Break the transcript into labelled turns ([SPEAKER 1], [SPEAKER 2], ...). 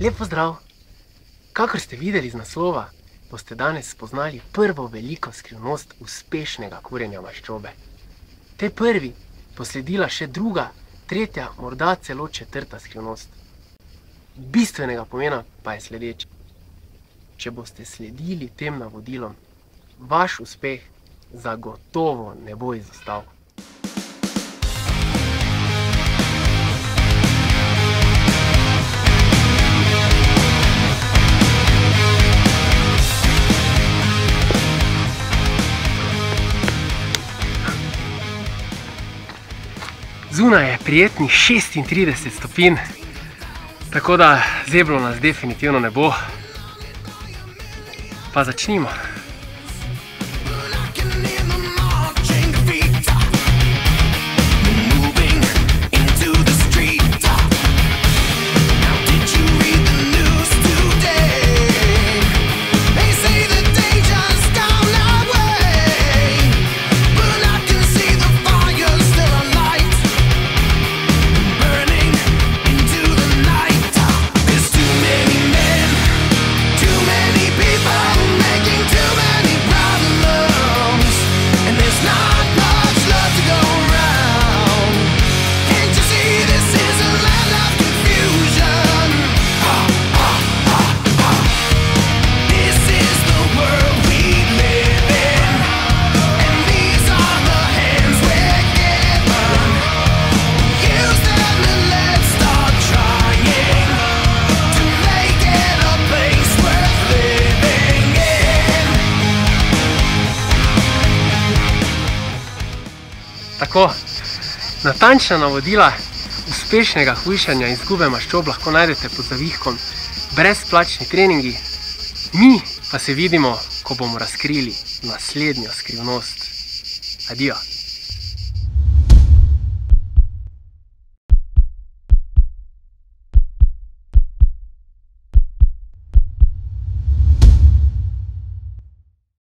[SPEAKER 1] Lep pozdrav! Kakor ste videli z naslova, boste danes spoznali prvo veliko skrivnost uspešnega kurjenja maščobe. Tej prvi bo sledila še druga, tretja, morda celo četrta skrivnost. Bistvenega pomena pa je sledeče. Če boste sledili tem navodilom, vaš uspeh zagotovo ne bo izostal. Zunaj je prijetnih 36 stopinj, tako da zeblo nas definitivno ne bo. Pa začnimo. Tako, natančna navodila uspešnega hujšanja in izgube maščob lahko najdete pod zavihkom brezplačni treningi. Mi pa se vidimo, ko bomo razkrili naslednjo skrivnost. Adijo!